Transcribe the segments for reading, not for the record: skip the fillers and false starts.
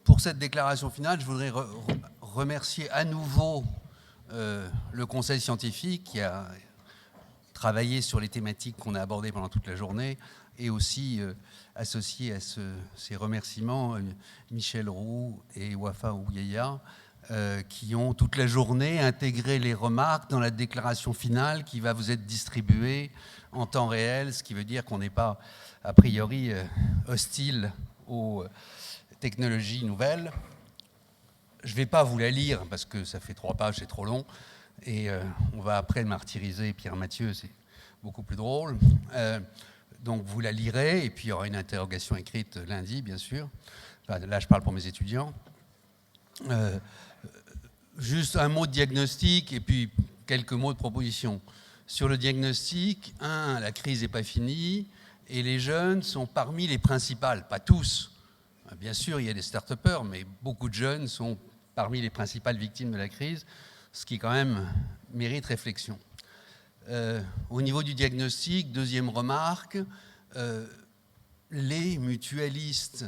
Pour cette déclaration finale, je voudrais remercier à nouveau le Conseil scientifique qui a travaillé sur les thématiques qu'on a abordées pendant toute la journée, et aussi associer à ces remerciements Michel Roux et Wafa Ouyeya, qui ont toute la journée intégré les remarques dans la déclaration finale qui va vous être distribuée en temps réel, ce qui veut dire qu'on n'est pas a priori hostile aux technologies nouvelles. Je ne vais pas vous la lire parce que ça fait 3 pages, c'est trop long, et on va après martyriser Pierre Mathieu, c'est beaucoup plus drôle. Donc vous la lirez, et puis il y aura une interrogation écrite lundi, bien sûr. Enfin, là, je parle pour mes étudiants. Juste un mot de diagnostic et puis quelques mots de proposition. Sur le diagnostic, la crise n'est pas finie et les jeunes sont parmi les principales, pas tous. Bien sûr, il y a des start-upers, mais beaucoup de jeunes sont parmi les principales victimes de la crise, ce qui quand même mérite réflexion. Au niveau du diagnostic, deuxième remarque, les mutualistes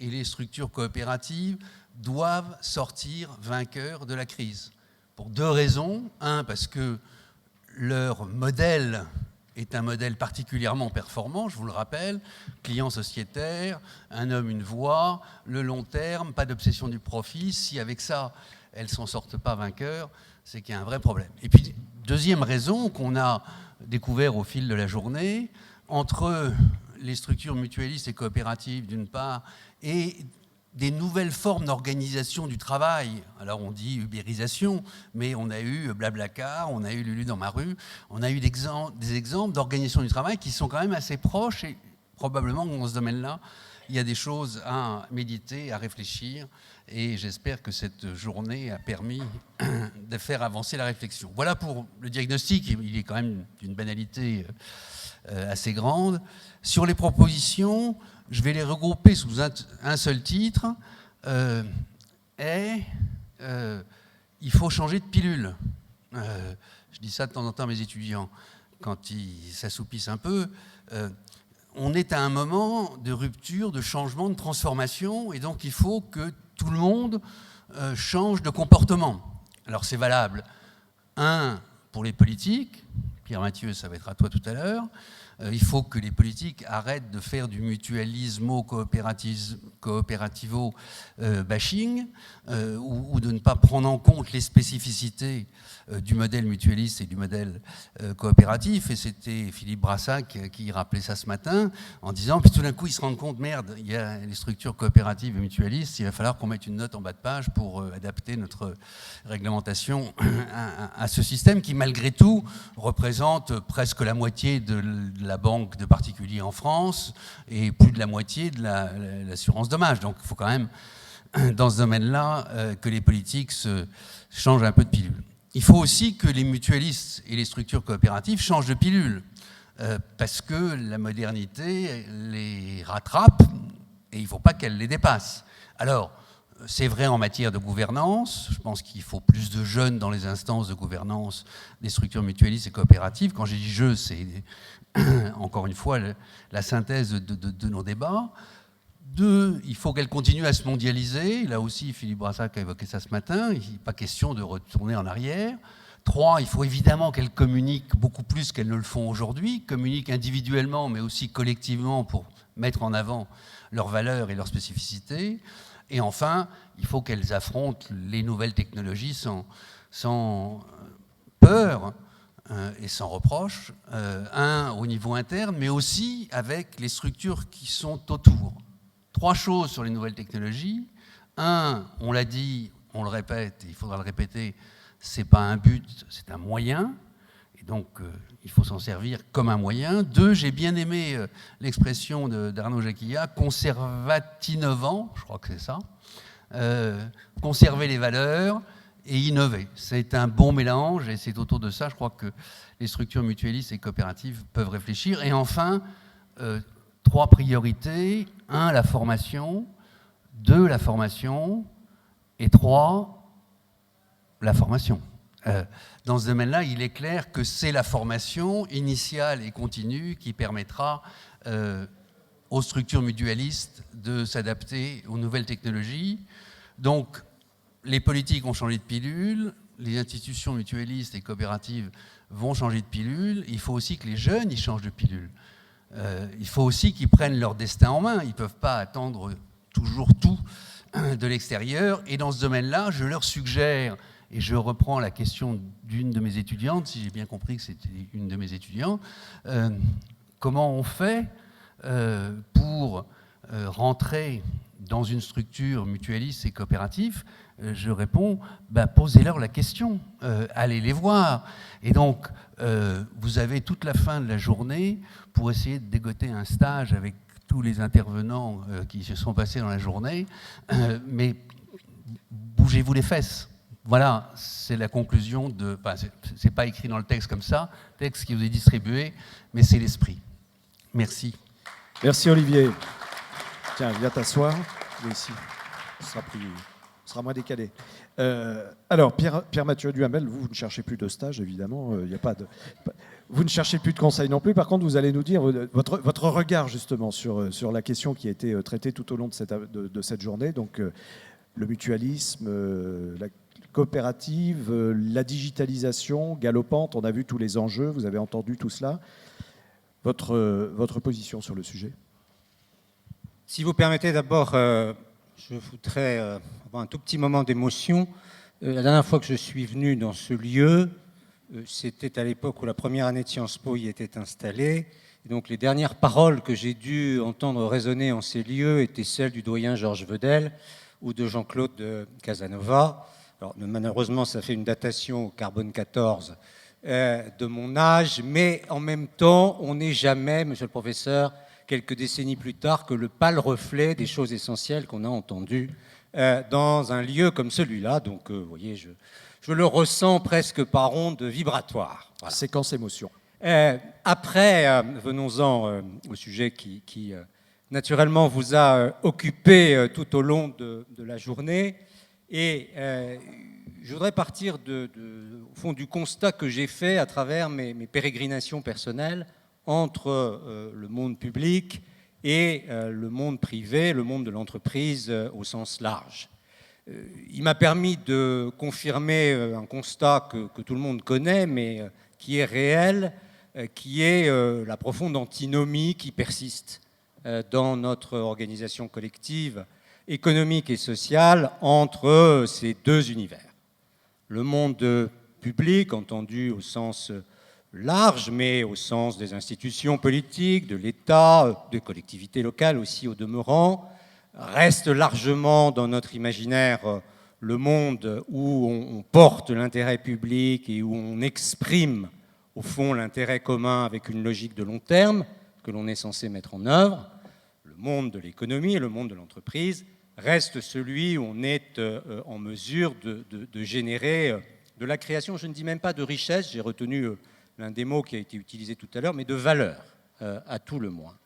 et les structures coopératives doivent sortir vainqueurs de la crise. Pour 2 raisons. Parce que leur modèle est un modèle particulièrement performant, je vous le rappelle, client sociétaire, un homme, une voix, le long terme, pas d'obsession du profit. Si avec ça, elles ne s'en sortent pas vainqueurs, c'est qu'il y a un vrai problème. Et puis, deuxième raison qu'on a découvert au fil de la journée, entre les structures mutualistes et coopératives d'une part, et des nouvelles formes d'organisation du travail. Alors on dit ubérisation, mais on a eu Blablacar, on a eu Lulu dans ma rue, on a eu des exemples d'organisation du travail qui sont quand même assez proches, et probablement dans ce domaine-là, il y a des choses à méditer, à réfléchir, et j'espère que cette journée a permis de faire avancer la réflexion. Voilà pour le diagnostic, il est quand même d'une banalité assez grande. Sur les propositions, je vais les regrouper sous un seul titre, il faut changer de pilule. Je dis ça de temps en temps à mes étudiants, quand ils s'assoupissent un peu. On est à un moment de rupture, de changement, de transformation, et donc il faut que tout le monde change de comportement. Alors c'est valable, pour les politiques, Pierre Mathieu, ça va être à toi tout à l'heure. Il faut que les politiques arrêtent de faire du mutualismo-cooperativo-bashing ou de ne pas prendre en compte les spécificités du modèle mutualiste et du modèle coopératif. Et c'était Philippe Brassac qui rappelait ça ce matin en disant, puis tout d'un coup, ils se rendent compte, merde, il y a les structures coopératives et mutualistes, il va falloir qu'on mette une note en bas de page pour adapter notre réglementation à ce système qui, malgré tout, représente presque la moitié de la banque de particuliers en France et plus de la moitié de l'assurance dommage. Donc il faut quand même, dans ce domaine-là, que les politiques se changent un peu de pilule. Il faut aussi que les mutualistes et les structures coopératives changent de pilule, parce que la modernité les rattrape et il ne faut pas qu'elle les dépasse. Alors, c'est vrai en matière de gouvernance. Je pense qu'il faut plus de jeunes dans les instances de gouvernance des structures mutualistes et coopératives. Quand j'ai dit « je », c'est encore une fois la synthèse de nos débats. 2, il faut qu'elles continuent à se mondialiser. Là aussi, Philippe Brassac a évoqué ça ce matin. Il n'est pas question de retourner en arrière. 3, il faut évidemment qu'elles communiquent beaucoup plus qu'elles ne le font aujourd'hui. Communiquent individuellement, mais aussi collectivement pour mettre en avant leurs valeurs et leurs spécificités. Et enfin, il faut qu'elles affrontent les nouvelles technologies sans peur et sans reproche, au niveau interne, mais aussi avec les structures qui sont autour. 3 choses sur les nouvelles technologies. On l'a dit, on le répète, il faudra le répéter, ce n'est pas un but, c'est un moyen. Et donc, il faut s'en servir comme un moyen. 2, j'ai bien aimé l'expression d'Arnaud Jacquillat, conservatinovant, je crois que c'est ça, conserver les valeurs et innover. C'est un bon mélange et c'est autour de ça, je crois, que les structures mutualistes et coopératives peuvent réfléchir. Et enfin, 3 priorités. 1, la formation. 2, la formation. Et 3, la formation. Dans ce domaine-là, il est clair que c'est la formation initiale et continue qui permettra aux structures mutualistes de s'adapter aux nouvelles technologies. Donc, les politiques ont changé de pilule, les institutions mutualistes et coopératives vont changer de pilule. Il faut aussi que les jeunes y changent de pilule. Il faut aussi qu'ils prennent leur destin en main. Ils ne peuvent pas attendre toujours tout de l'extérieur. Et dans ce domaine-là, je leur suggère, et je reprends la question d'une de mes étudiantes, si j'ai bien compris que c'était une de mes étudiants, comment on fait pour rentrer dans une structure mutualiste et coopérative? Je réponds, posez-leur la question, allez les voir. Et donc, vous avez toute la fin de la journée pour essayer de dégoter un stage avec tous les intervenants qui se sont passés dans la journée, mais bougez-vous les fesses. Voilà, c'est la conclusion de... c'est pas écrit dans le texte comme ça, texte qui vous est distribué, mais c'est l'esprit. Merci. Merci Olivier. Tiens, viens t'asseoir. Ici, ce sera moins décalé. Alors, Pierre-Mathieu Duhamel, vous ne cherchez plus de stage, évidemment. Il y a pas de... Vous ne cherchez plus de conseils non plus. Par contre, vous allez nous dire votre regard, justement, sur la question qui a été traitée tout au long de cette journée. Donc, le mutualisme, la coopérative, la digitalisation galopante. On a vu tous les enjeux. Vous avez entendu tout cela. Votre position sur le sujet? Si vous permettez, d'abord, je voudrais avoir un tout petit moment d'émotion. La dernière fois que je suis venu dans ce lieu, c'était à l'époque où la première année de Sciences Po y était installée. Et donc les dernières paroles que j'ai dû entendre résonner en ces lieux étaient celles du doyen Georges Vedel ou de Jean-Claude Casanova. Alors malheureusement, ça fait une datation au carbone 14 de mon âge, mais en même temps, on n'est jamais, monsieur le professeur, quelques décennies plus tard, que le pâle reflet des choses essentielles qu'on a entendues dans un lieu comme celui-là. Donc, vous voyez, je le ressens presque par onde vibratoire. Voilà. Séquence émotion. Après, venons-en au sujet qui naturellement vous a occupé tout au long de la journée. Et je voudrais partir au fond du constat que j'ai fait à travers mes pérégrinations personnelles entre le monde public et le monde privé, le monde de l'entreprise au sens large. Il m'a permis de confirmer un constat que tout le monde connaît, mais qui est réel, qui est la profonde antinomie qui persiste dans notre organisation collective, économique et sociale, entre ces deux univers. Le monde public, entendu au sens large, mais au sens des institutions politiques, de l'État, des collectivités locales aussi au demeurant, reste largement dans notre imaginaire le monde où on porte l'intérêt public et où on exprime au fond l'intérêt commun avec une logique de long terme que l'on est censé mettre en œuvre. Le monde de l'économie et le monde de l'entreprise reste celui où on est en mesure de générer de la création, je ne dis même pas de richesse, j'ai retenu l'un des mots qui a été utilisé tout à l'heure, mais de valeur, à tout le moins.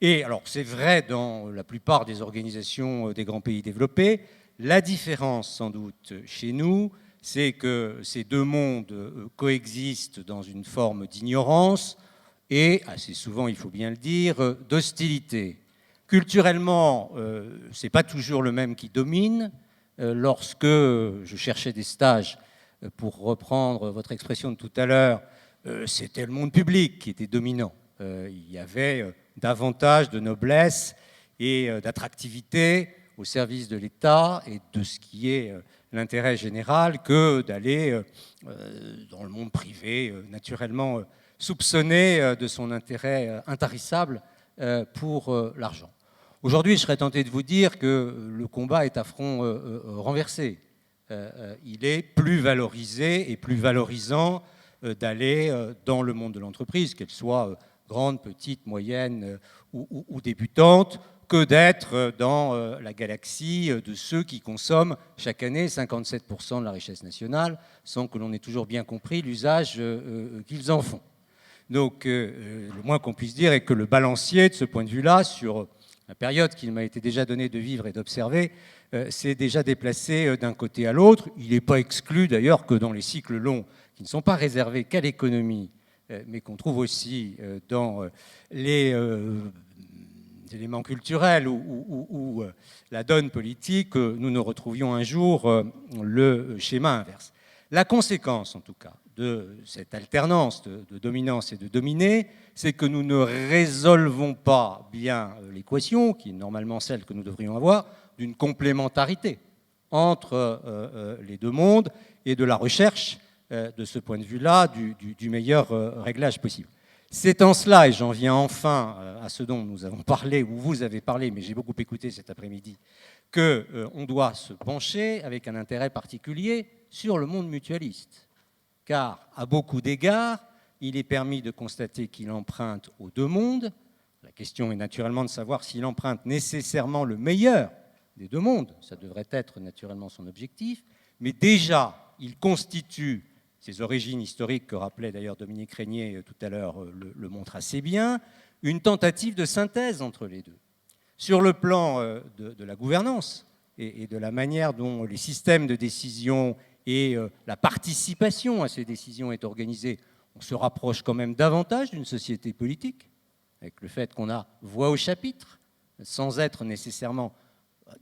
Et alors, c'est vrai dans la plupart des organisations des grands pays développés. La différence, sans doute, chez nous, c'est que ces deux mondes coexistent dans une forme d'ignorance et, assez souvent, il faut bien le dire, d'hostilité. Culturellement, ce n'est pas toujours le même qui domine. Lorsque je cherchais des stages, pour reprendre votre expression de tout à l'heure, c'était le monde public qui était dominant. Il y avait davantage de noblesse et d'attractivité au service de l'État et de ce qui est l'intérêt général que d'aller dans le monde privé, naturellement soupçonné de son intérêt intarissable pour l'argent. Aujourd'hui, je serais tenté de vous dire que le combat est à front renversé. Il est plus valorisé et plus valorisant d'aller dans le monde de l'entreprise, qu'elle soit grande, petite, moyenne ou débutante, que d'être dans la galaxie de ceux qui consomment chaque année 57% de la richesse nationale, sans que l'on ait toujours bien compris l'usage qu'ils en font. Donc, le moins qu'on puisse dire est que le balancier, de ce point de vue-là, sur la période qu'il m'a été déjà donné de vivre et d'observer, s'est déjà déplacé d'un côté à l'autre. Il n'est pas exclu d'ailleurs que dans les cycles longs, qui ne sont pas réservés qu'à l'économie, mais qu'on trouve aussi dans les éléments culturels ou la donne politique, nous nous retrouvions un jour le schéma inverse. La conséquence, en tout cas, de cette alternance de dominance et de dominé, c'est que nous ne résolvons pas bien l'équation, qui est normalement celle que nous devrions avoir, d'une complémentarité entre les deux mondes et de la recherche, de ce point de vue-là, du meilleur réglage possible. C'est en cela, et j'en viens enfin à ce dont nous avons parlé, ou vous avez parlé, mais j'ai beaucoup écouté cet après-midi, qu'on doit se pencher avec un intérêt particulier sur le monde mutualiste. Car, à beaucoup d'égards, il est permis de constater qu'il emprunte aux deux mondes. La question est naturellement de savoir s'il emprunte nécessairement le meilleur des deux mondes. Ça devrait être naturellement son objectif. Mais déjà, il constitue, ses origines historiques que rappelait d'ailleurs Dominique Régnier tout à l'heure le montre assez bien, une tentative de synthèse entre les deux. Sur le plan de la gouvernance et de la manière dont les systèmes de décision et la participation à ces décisions est organisée, on se rapproche quand même davantage d'une société politique, avec le fait qu'on a voix au chapitre, sans être nécessairement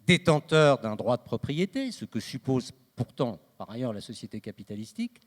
détenteur d'un droit de propriété, ce que suppose pourtant par ailleurs la société capitalistique.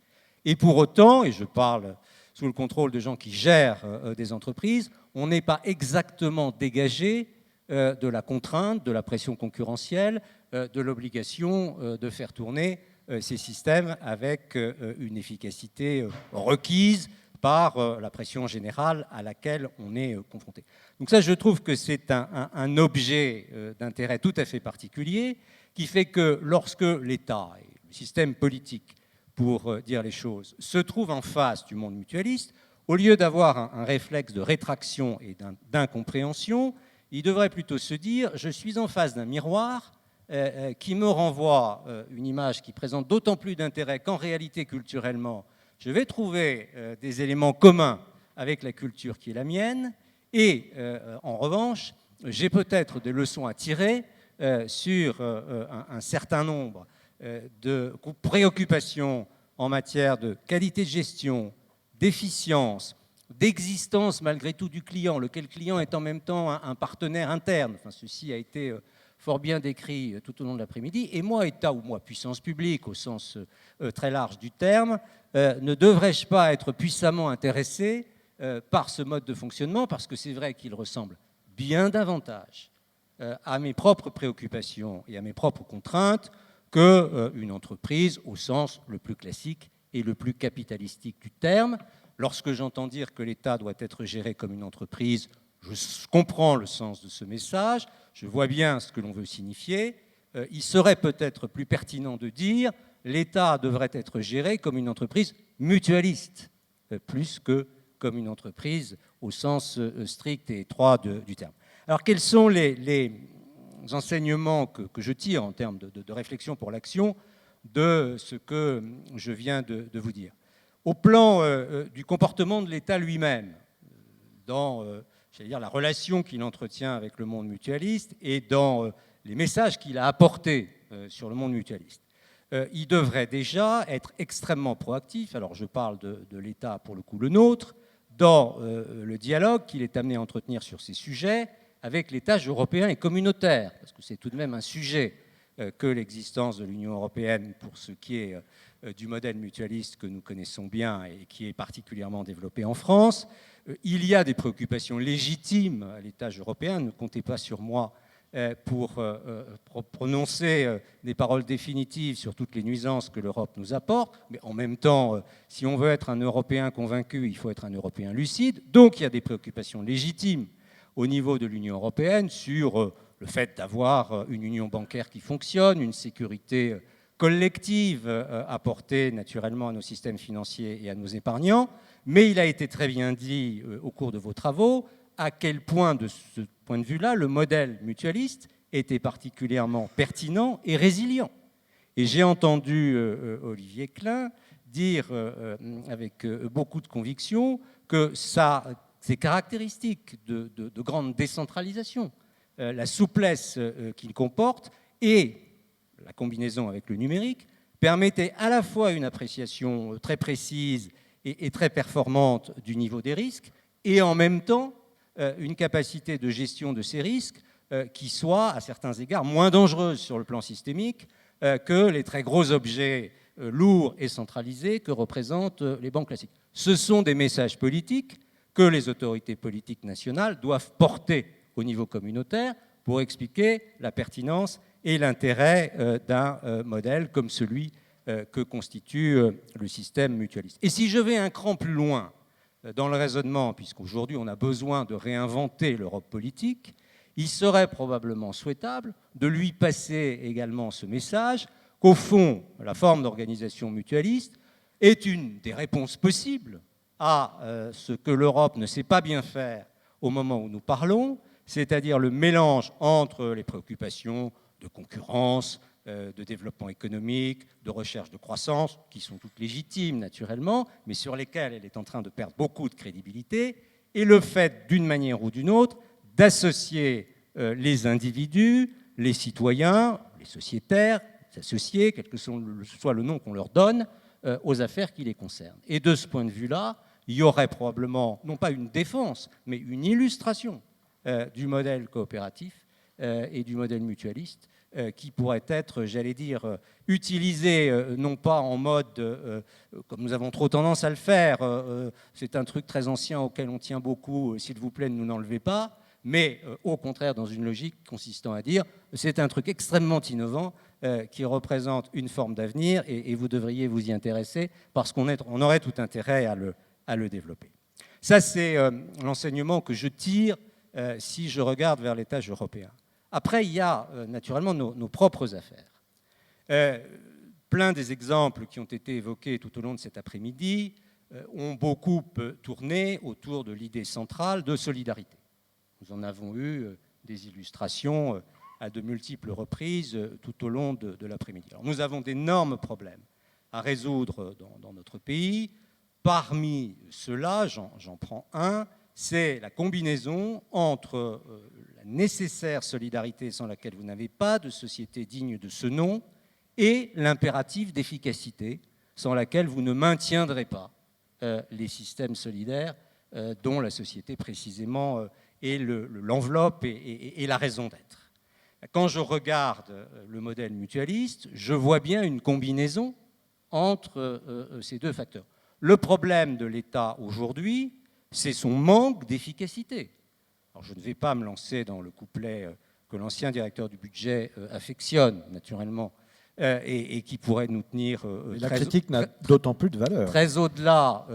Et pour autant, et je parle sous le contrôle de gens qui gèrent des entreprises, on n'est pas exactement dégagé de la contrainte, de la pression concurrentielle, de l'obligation de faire tourner ces systèmes avec une efficacité requise par la pression générale à laquelle on est confronté. Donc ça, je trouve que c'est un objet d'intérêt tout à fait particulier qui fait que lorsque l'État et le système politique, pour dire les choses, se trouve en face du monde mutualiste, au lieu d'avoir un réflexe de rétraction et d'incompréhension, il devrait plutôt se dire « je suis en face d'un miroir qui me renvoie une image qui présente d'autant plus d'intérêt qu'en réalité, culturellement, je vais trouver des éléments communs avec la culture qui est la mienne et, en revanche, j'ai peut-être des leçons à tirer sur un certain nombre de préoccupations en matière de qualité de gestion, d'efficience, d'existence malgré tout du client, lequel client est en même temps un partenaire interne. Enfin, ceci a été fort bien décrit tout au long de l'après-midi. Et moi, État ou moi, puissance publique au sens très large du terme, ne devrais-je pas être puissamment intéressé par ce mode de fonctionnement, parce que c'est vrai qu'il ressemble bien davantage à mes propres préoccupations et à mes propres contraintes qu'une entreprise au sens le plus classique et le plus capitalistique du terme. Lorsque j'entends dire que l'État doit être géré comme une entreprise, je comprends le sens de ce message, je vois bien ce que l'on veut signifier. Il serait peut-être plus pertinent de dire l'État devrait être géré comme une entreprise mutualiste, plus que comme une entreprise au sens strict et étroit du terme. Alors, quels sont les enseignements que je tire en termes de réflexion pour l'action de ce que je viens de vous dire? Au plan du comportement de l'État lui-même, dans j'allais dire, la relation qu'il entretient avec le monde mutualiste et dans les messages qu'il a apportés sur le monde mutualiste, il devrait déjà être extrêmement proactif. Alors je parle de l'État, pour le coup le nôtre, dans le dialogue qu'il est amené à entretenir sur ces sujets avec l'étage européen et communautaire, parce que c'est tout de même un sujet que l'existence de l'Union européenne pour ce qui est du modèle mutualiste que nous connaissons bien et qui est particulièrement développé en France. Il y a des préoccupations légitimes à l'étage européen, ne comptez pas sur moi pour prononcer des paroles définitives sur toutes les nuisances que l'Europe nous apporte, mais en même temps, si on veut être un Européen convaincu, il faut être un Européen lucide. Donc il y a des préoccupations légitimes au niveau de l'Union européenne sur le fait d'avoir une union bancaire qui fonctionne, une sécurité collective apportée naturellement à nos systèmes financiers et à nos épargnants. Mais il a été très bien dit au cours de vos travaux à quel point, de ce point de vue-là, le modèle mutualiste était particulièrement pertinent et résilient. Et j'ai entendu Olivier Klein dire avec beaucoup de conviction que ces caractéristiques de grande décentralisation, la souplesse qu'il comporte et la combinaison avec le numérique permettaient à la fois une appréciation très précise et très performante du niveau des risques et en même temps une capacité de gestion de ces risques qui soit, à certains égards, moins dangereuse sur le plan systémique que les très gros objets lourds et centralisés que représentent les banques classiques. Ce sont des messages politiques que les autorités politiques nationales doivent porter au niveau communautaire pour expliquer la pertinence et l'intérêt d'un modèle comme celui que constitue le système mutualiste. Et si je vais un cran plus loin dans le raisonnement, puisqu'aujourd'hui on a besoin de réinventer l'Europe politique, il serait probablement souhaitable de lui passer également ce message qu'au fond, la forme d'organisation mutualiste est une des réponses possibles à ce que l'Europe ne sait pas bien faire au moment où nous parlons, c'est-à-dire le mélange entre les préoccupations de concurrence, de développement économique, de recherche de croissance, qui sont toutes légitimes naturellement, mais sur lesquelles elle est en train de perdre beaucoup de crédibilité, et le fait, d'une manière ou d'une autre, d'associer les individus, les citoyens, les sociétaires, les associés, quel que soit le nom qu'on leur donne, aux affaires qui les concernent. Et de ce point de vue-là, il y aurait probablement, non pas une défense, mais une illustration du modèle coopératif et du modèle mutualiste qui pourrait être, j'allais dire, utilisé non pas en mode, comme nous avons trop tendance à le faire, c'est un truc très ancien auquel on tient beaucoup, s'il vous plaît, ne nous n'enlevez pas, mais au contraire dans une logique consistant à dire, c'est un truc extrêmement innovant qui représente une forme d'avenir et vous devriez vous y intéresser parce qu'on aurait tout intérêt à le développer. Ça, c'est l'enseignement que je tire si je regarde vers l'étage européen. Après, il y a naturellement nos propres affaires. Plein des exemples qui ont été évoqués tout au long de cet après-midi ont beaucoup tourné autour de l'idée centrale de solidarité. Nous en avons eu des illustrations à de multiples reprises tout au long de l'après-midi. Alors, nous avons d'énormes problèmes à résoudre dans notre pays. Parmi ceux-là, j'en prends un, c'est la combinaison entre la nécessaire solidarité sans laquelle vous n'avez pas de société digne de ce nom et l'impératif d'efficacité sans laquelle vous ne maintiendrez pas les systèmes solidaires dont la société précisément est l'enveloppe et la raison d'être. Quand je regarde le modèle mutualiste, je vois bien une combinaison entre ces deux facteurs. Le problème de l'État aujourd'hui, c'est son manque d'efficacité. Alors, je ne vais pas me lancer dans le couplet que l'ancien directeur du budget affectionne, naturellement, et qui pourrait nous tenir la critique n'a d'autant plus de valeur. Très au-delà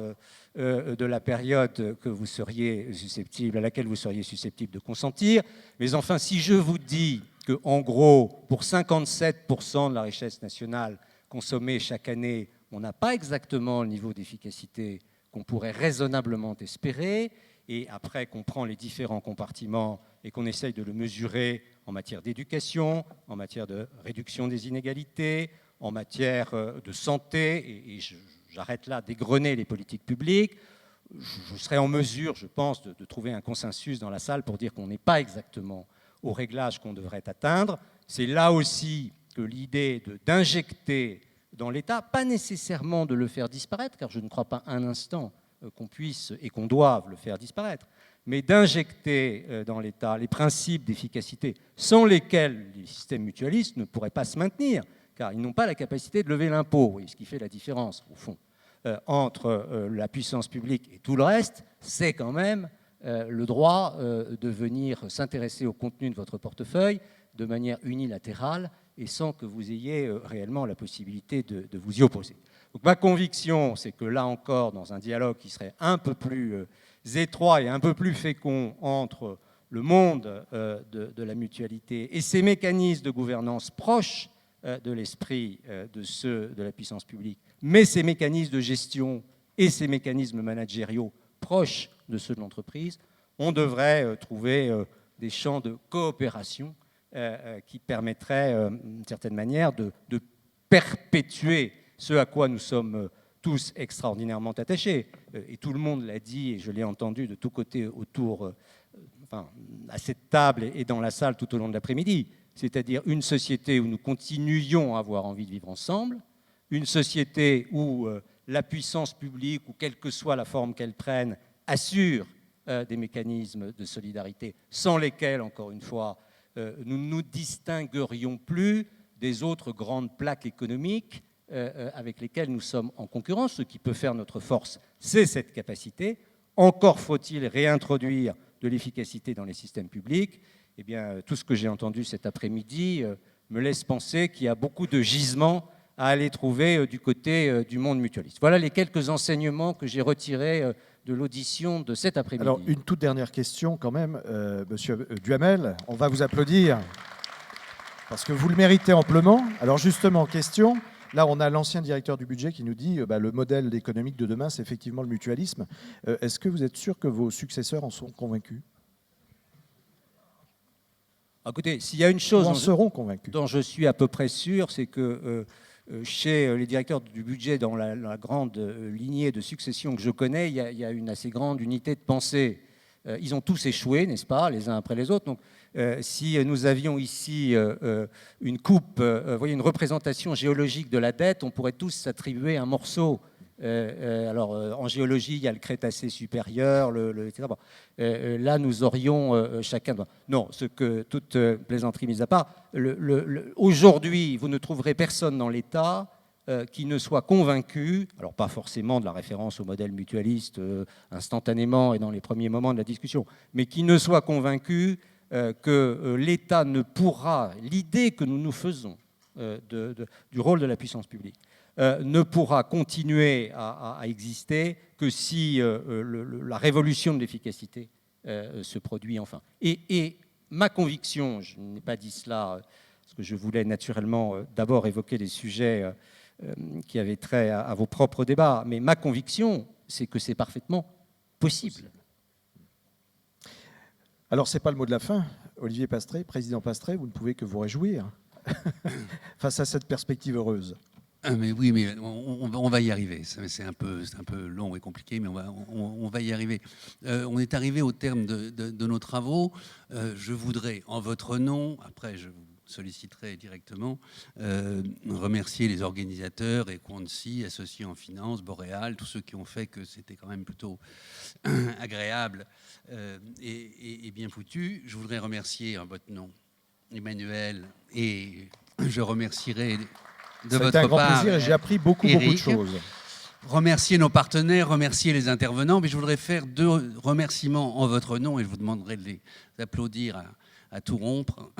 de la période que vous seriez susceptible, à laquelle vous seriez susceptible de consentir. Mais enfin, si je vous dis qu'en gros, pour 57% de la richesse nationale consommée chaque année, on n'a pas exactement le niveau d'efficacité qu'on pourrait raisonnablement espérer, et après qu'on prend les différents compartiments et qu'on essaye de le mesurer en matière d'éducation, en matière de réduction des inégalités, en matière de santé, et j'arrête là d'égrener les politiques publiques, je serai en mesure, je pense, de trouver un consensus dans la salle pour dire qu'on n'est pas exactement au réglage qu'on devrait atteindre. C'est là aussi que l'idée d'injecter dans l'État, pas nécessairement de le faire disparaître, car je ne crois pas un instant qu'on puisse et qu'on doive le faire disparaître, mais d'injecter dans l'État les principes d'efficacité sans lesquels les systèmes mutualistes ne pourraient pas se maintenir, car ils n'ont pas la capacité de lever l'impôt, ce qui fait la différence, au fond, entre la puissance publique et tout le reste, c'est quand même le droit de venir s'intéresser au contenu de votre portefeuille de manière unilatérale et sans que vous ayez réellement la possibilité de vous y opposer. Donc ma conviction, c'est que là encore, dans un dialogue qui serait un peu plus étroit et un peu plus fécond entre le monde de la mutualité et ces mécanismes de gouvernance proches de l'esprit de ceux de la puissance publique, mais ces mécanismes de gestion et ces mécanismes managériaux proches de ceux de l'entreprise, on devrait trouver des champs de coopération qui permettraient, d'une certaine manière, de perpétuer ce à quoi nous sommes tous extraordinairement attachés. Et tout le monde l'a dit, et je l'ai entendu de tous côtés autour, à cette table et dans la salle tout au long de l'après-midi, c'est-à-dire une société où nous continuions à avoir envie de vivre ensemble, une société où la puissance publique, ou quelle que soit la forme qu'elle prenne, assure des mécanismes de solidarité sans lesquels, encore une fois, nous ne nous distinguerions plus des autres grandes plaques économiques avec lesquelles nous sommes en concurrence. Ce qui peut faire notre force, c'est cette capacité. Encore faut-il réintroduire de l'efficacité dans les systèmes publics. Eh bien, tout ce que j'ai entendu cet après-midi me laisse penser qu'il y a beaucoup de gisements à aller trouver du côté du monde mutualiste. Voilà les quelques enseignements que j'ai retirés de l'audition de cet après-midi. Alors, une toute dernière question quand même, Monsieur Duhamel, on va vous applaudir, parce que vous le méritez amplement. Alors justement, question, là on a l'ancien directeur du budget qui nous dit le modèle économique de demain, c'est effectivement le mutualisme. Est-ce que vous êtes sûr que vos successeurs en sont convaincus ? Écoutez, s'il y a une chose en seront convaincus. Dont je suis à peu près sûr, c'est que chez les directeurs du budget, dans la grande lignée de succession que je connais, il y a une assez grande unité de pensée. Ils ont tous échoué, n'est-ce pas, les uns après les autres. Donc, si nous avions ici une coupe, voyez, une représentation géologique de la dette, on pourrait tous s'attribuer un morceau. Alors, en géologie, il y a le Crétacé supérieur, etc. Bon, là, nous aurions chacun... Non, toute plaisanterie mise à part, aujourd'hui, vous ne trouverez personne dans l'État qui ne soit convaincu, alors pas forcément de la référence au modèle mutualiste instantanément et dans les premiers moments de la discussion, mais qui ne soit convaincu que l'État ne pourra, l'idée que nous nous faisons du rôle de la puissance publique, ne pourra continuer à exister que si la révolution de l'efficacité se produit enfin. Et ma conviction, je n'ai pas dit cela parce que je voulais naturellement d'abord évoquer les sujets qui avaient trait à vos propres débats, mais ma conviction, c'est que c'est parfaitement possible. Alors, ce n'est pas le mot de la fin. Olivier Pastré, président Pastré, vous ne pouvez que vous réjouir face à cette perspective heureuse. Mais oui, mais on va y arriver. C'est un peu long et compliqué, mais on va y arriver. On est arrivé au terme de nos travaux. Je voudrais, en votre nom, après je vous solliciterai directement, remercier les organisateurs, Equancy, Associés en Finance, Boréal, tous ceux qui ont fait que c'était quand même plutôt agréable et bien foutu. Je voudrais remercier en votre nom Emmanuel, et je remercierai de votre part. C'était un grand plaisir et j'ai appris beaucoup de choses. Remercier nos partenaires, remercier les intervenants, mais je voudrais faire 2 remerciements en votre nom et je vous demanderai de les applaudir à tout rompre.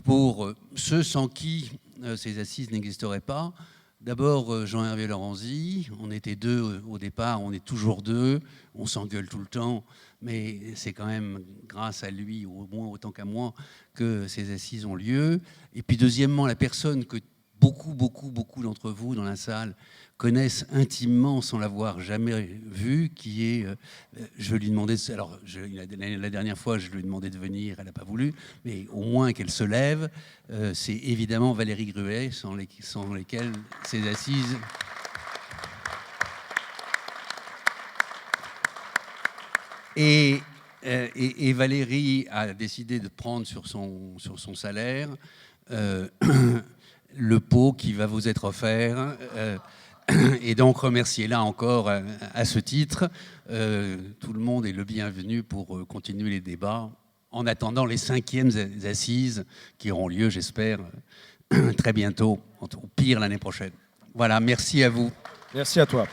Pour ceux sans qui ces assises n'existeraient pas. D'abord, Jean-Hervé Lorenzi, on était 2 au départ, on est toujours 2, on s'engueule tout le temps, mais c'est quand même grâce à lui, au moins autant qu'à moi, que ces assises ont lieu. Et puis deuxièmement, la personne que beaucoup d'entre vous dans la salle connaissent intimement sans l'avoir jamais vue, qui est, je lui demandais, alors la dernière fois je lui ai demandé de venir, elle n'a pas voulu, mais au moins qu'elle se lève, c'est évidemment Valérie Gruet, sans lesquelles ces assises... Et Valérie a décidé de prendre sur son salaire le pot qui va vous être offert. Et donc remercier là encore à ce titre tout le monde est le bienvenu pour continuer les débats en attendant les 5e assises qui auront lieu, j'espère, très bientôt, au pire l'année prochaine. Voilà, merci à vous. Merci à toi.